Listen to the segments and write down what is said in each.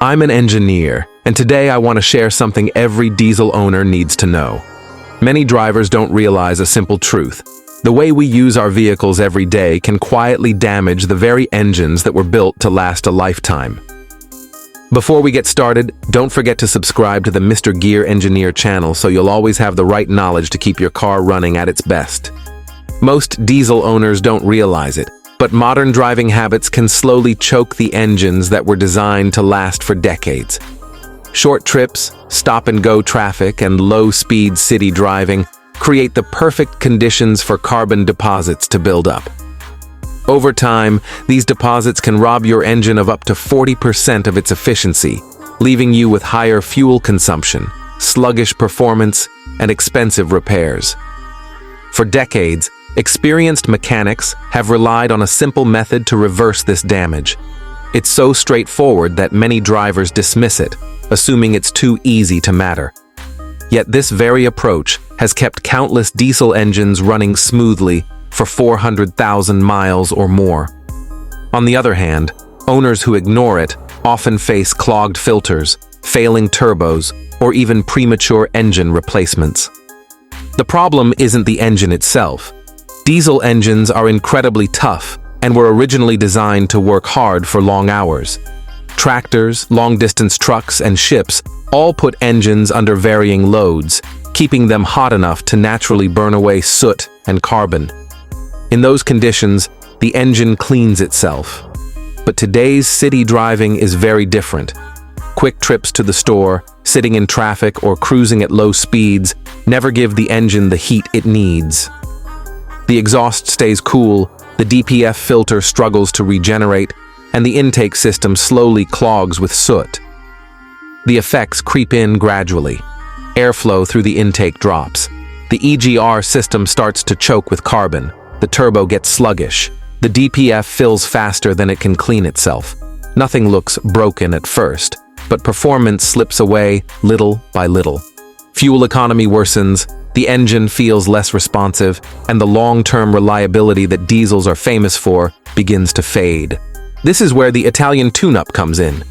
I'm an engineer, and today I want to share something every diesel owner needs to know. Many drivers don't realize a simple truth. The way we use our vehicles every day can quietly damage the very engines that were built to last a lifetime. Before we get started, don't forget to subscribe to the Mr. Gear Engineer channel so you'll always have the right knowledge to keep your car running at its best. Most diesel owners don't realize it, but modern driving habits can slowly choke the engines that were designed to last for decades. Short trips, stop-and-go traffic, and low-speed city driving create the perfect conditions for carbon deposits to build up. Over time, these deposits can rob your engine of up to 40% of its efficiency, leaving you with higher fuel consumption, sluggish performance, and expensive repairs. For decades, experienced mechanics have relied on a simple method to reverse this damage. It's so straightforward that many drivers dismiss it, assuming it's too easy to matter. Yet this very approach has kept countless diesel engines running smoothly for 400,000 miles or more. On the other hand, owners who ignore it often face clogged filters, failing turbos, or even premature engine replacements. The problem isn't the engine itself. Diesel engines are incredibly tough and were originally designed to work hard for long hours. Tractors, long-distance trucks, and ships all put engines under varying loads, keeping them hot enough to naturally burn away soot and carbon. In those conditions, the engine cleans itself. But today's city driving is very different. Quick trips to the store, sitting in traffic, or cruising at low speeds never give the engine the heat it needs. The exhaust stays cool, the DPF filter struggles to regenerate, and the intake system slowly clogs with soot. The effects creep in gradually. Airflow through the intake drops. The EGR system starts to choke with carbon. The turbo gets sluggish. The DPF fills faster than it can clean itself. Nothing looks broken at first, but performance slips away little by little. Fuel economy worsens, the engine feels less responsive, and the long-term reliability that diesels are famous for begins to fade. This is where the Italian tune-up comes in.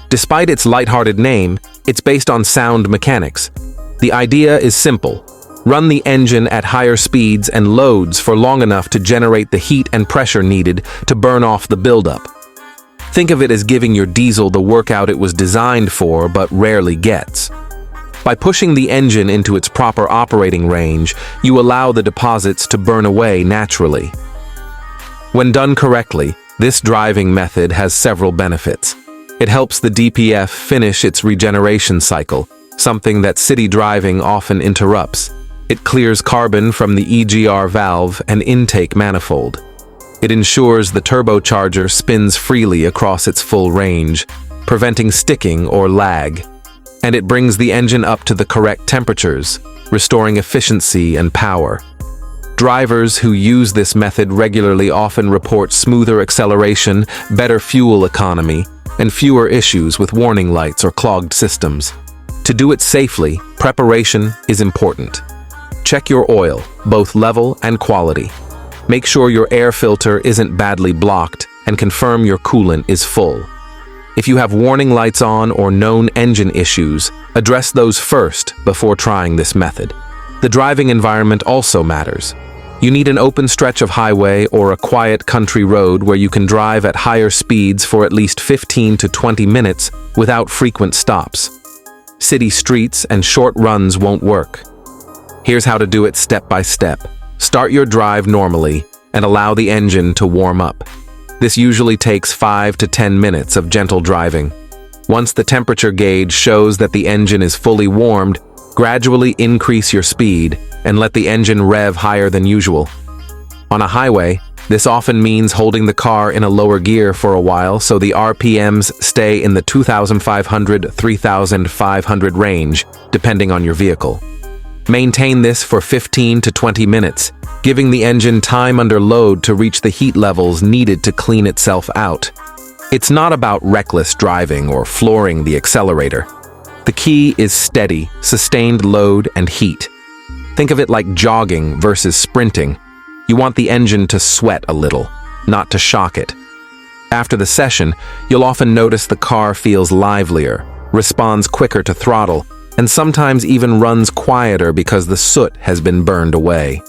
Despite its lighthearted name, it's based on sound mechanics. The idea is simple. Run the engine at higher speeds and loads for long enough to generate the heat and pressure needed to burn off the buildup. Think of it as giving your diesel the workout it was designed for but rarely gets. By pushing the engine into its proper operating range, you allow the deposits to burn away naturally. When done correctly, this driving method has several benefits. It helps the DPF finish its regeneration cycle, something that city driving often interrupts. It clears carbon from the EGR valve and intake manifold. It ensures the turbocharger spins freely across its full range, preventing sticking or lag. And it brings the engine up to the correct temperatures, restoring efficiency and power. Drivers who use this method regularly often report smoother acceleration, better fuel economy, and fewer issues with warning lights or clogged systems. To do it safely, preparation is important. Check your oil, both level and quality. Make sure your air filter isn't badly blocked and confirm your coolant is full. If you have warning lights on or known engine issues, address those first before trying this method. The driving environment also matters. You need an open stretch of highway or a quiet country road where you can drive at higher speeds for at least 15 to 20 minutes without frequent stops. City streets and short runs won't work. Here's how to do it step by step. Start your drive normally and allow the engine to warm up. This usually takes 5 to 10 minutes of gentle driving. Once the temperature gauge shows that the engine is fully warmed, gradually increase your speed and let the engine rev higher than usual. On a highway, this often means holding the car in a lower gear for a while so the RPMs stay in the 2,500–3,500 range, depending on your vehicle. Maintain this for 15 to 20 minutes, giving the engine time under load to reach the heat levels needed to clean itself out. It's not about reckless driving or flooring the accelerator. The key is steady, sustained load and heat. Think of it like jogging versus sprinting. You want the engine to sweat a little, not to shock it. After the session, you'll often notice the car feels livelier, responds quicker to throttle, and sometimes even runs quieter because the soot has been burned away.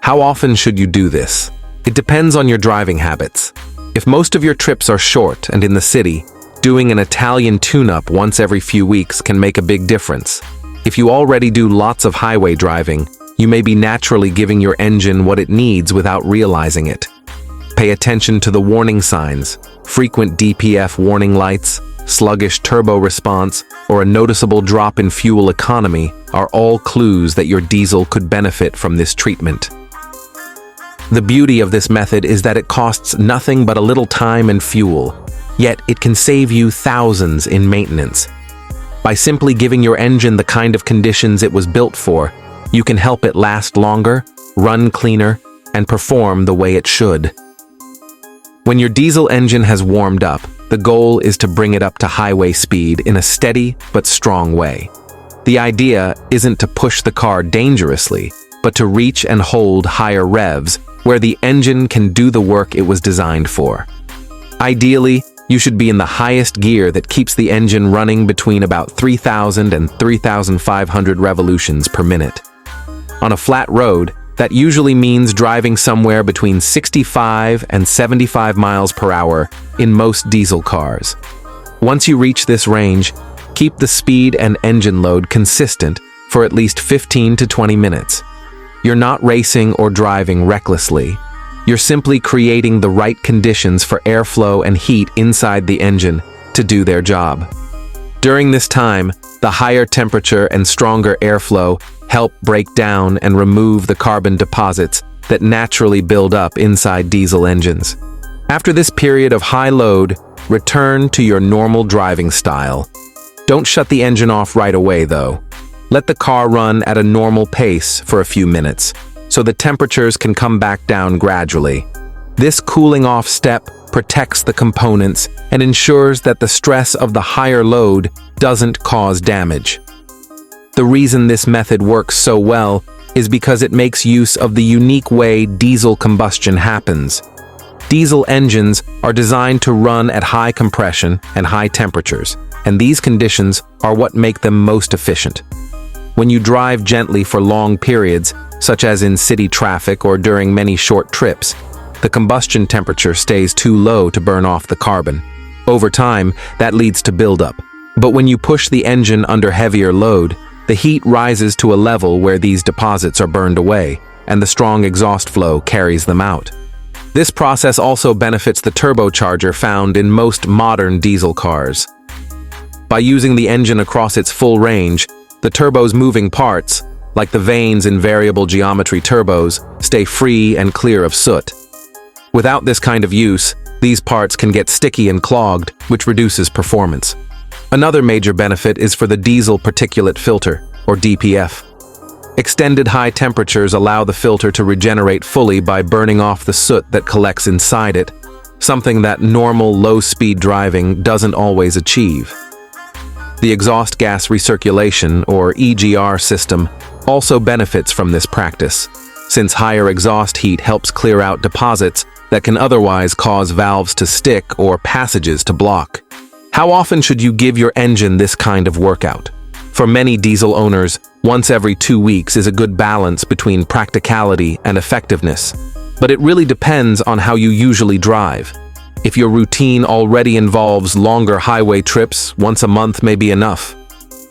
How often should you do this? It depends on your driving habits. If most of your trips are short and in the city, doing an Italian tune-up once every few weeks can make a big difference. If you already do lots of highway driving, you may be naturally giving your engine what it needs without realizing it. Pay attention to the warning signs. Frequent DPF warning lights, sluggish turbo response, or a noticeable drop in fuel economy are all clues that your diesel could benefit from this treatment. The beauty of this method is that it costs nothing but a little time and fuel, yet it can save you thousands in maintenance. By simply giving your engine the kind of conditions it was built for, you can help it last longer, run cleaner, and perform the way it should. When your diesel engine has warmed up, the goal is to bring it up to highway speed in a steady but strong way. The idea isn't to push the car dangerously, but to reach and hold higher revs where the engine can do the work it was designed for. Ideally, you should be in the highest gear that keeps the engine running between about 3,000 and 3,500 revolutions per minute. On a flat road, that usually means driving somewhere between 65 and 75 miles per hour in most diesel cars. Once you reach this range, keep the speed and engine load consistent for at least 15 to 20 minutes. You're not racing or driving recklessly. You're simply creating the right conditions for airflow and heat inside the engine to do their job. During this time, the higher temperature and stronger airflow help break down and remove the carbon deposits that naturally build up inside diesel engines. After this period of high load, return to your normal driving style. Don't shut the engine off right away, though. Let the car run at a normal pace for a few minutes, so the temperatures can come back down gradually. This cooling off step protects the components and ensures that the stress of the higher load doesn't cause damage. The reason this method works so well is because it makes use of the unique way diesel combustion happens. Diesel engines are designed to run at high compression and high temperatures, and these conditions are what make them most efficient. When you drive gently for long periods, such as in city traffic or during many short trips, the combustion temperature stays too low to burn off the carbon. Over time, that leads to buildup. But when you push the engine under heavier load, the heat rises to a level where these deposits are burned away, and the strong exhaust flow carries them out. This process also benefits the turbocharger found in most modern diesel cars. By using the engine across its full range, the turbo's moving parts, like the vanes in variable geometry turbos, stay free and clear of soot. Without this kind of use, these parts can get sticky and clogged, which reduces performance. Another major benefit is for the diesel particulate filter, or DPF. Extended high temperatures allow the filter to regenerate fully by burning off the soot that collects inside it, something that normal low-speed driving doesn't always achieve. The exhaust gas recirculation, or EGR system, also benefits from this practice, since higher exhaust heat helps clear out deposits that can otherwise cause valves to stick or passages to block. How often should you give your engine this kind of workout? For many diesel owners, once every 2 weeks is a good balance between practicality and effectiveness. But it really depends on how you usually drive. If your routine already involves longer highway trips, once a month may be enough.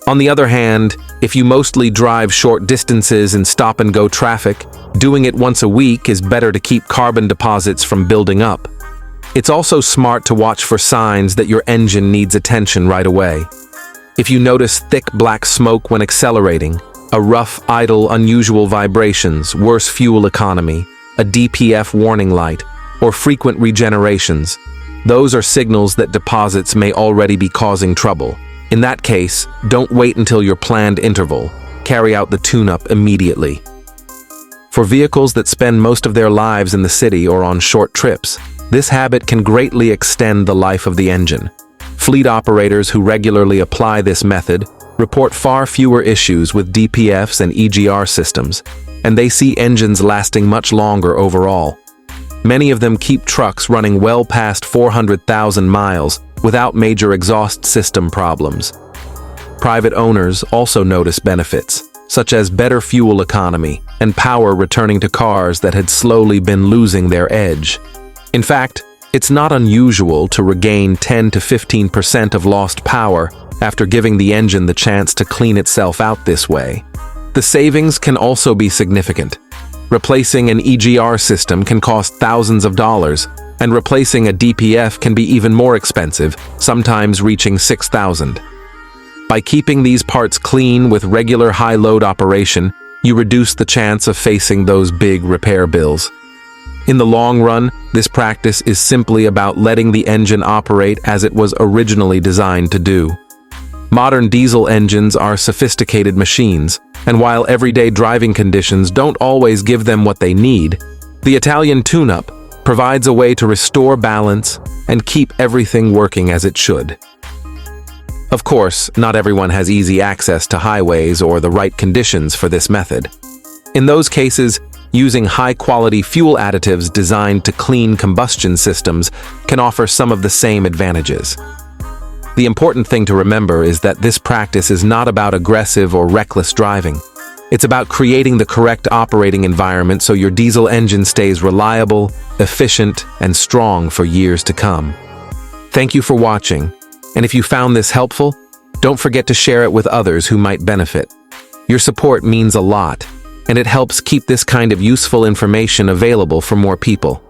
On the other hand, if you mostly drive short distances in stop-and-go traffic, doing it once a week is better to keep carbon deposits from building up. It's also smart to watch for signs that your engine needs attention right away. If you notice thick black smoke when accelerating, a rough, idle, unusual vibrations, worse fuel economy, a DPF warning light, or frequent regenerations, those are signals that deposits may already be causing trouble. In that case, don't wait until your planned interval. Carry out the tune-up immediately. For vehicles that spend most of their lives in the city or on short trips, this habit can greatly extend the life of the engine. Fleet operators who regularly apply this method report far fewer issues with DPFs and EGR systems, and they see engines lasting much longer overall. Many of them keep trucks running well past 400,000 miles without major exhaust system problems. Private owners also notice benefits, such as better fuel economy and power returning to cars that had slowly been losing their edge. In fact, it's not unusual to regain 10 to 15% of lost power after giving the engine the chance to clean itself out this way. The savings can also be significant. Replacing an EGR system can cost thousands of dollars, and replacing a DPF can be even more expensive, sometimes reaching $6,000. By keeping these parts clean with regular high-load operation, you reduce the chance of facing those big repair bills. In the long run, this practice is simply about letting the engine operate as it was originally designed to do. Modern diesel engines are sophisticated machines, and while everyday driving conditions don't always give them what they need, the Italian tune-up provides a way to restore balance and keep everything working as it should. Of course, not everyone has easy access to highways or the right conditions for this method. In those cases, using high-quality fuel additives designed to clean combustion systems can offer some of the same advantages. The important thing to remember is that this practice is not about aggressive or reckless driving. It's about creating the correct operating environment so your diesel engine stays reliable, efficient, and strong for years to come. Thank you for watching, and if you found this helpful, don't forget to share it with others who might benefit. Your support means a lot, and it helps keep this kind of useful information available for more people.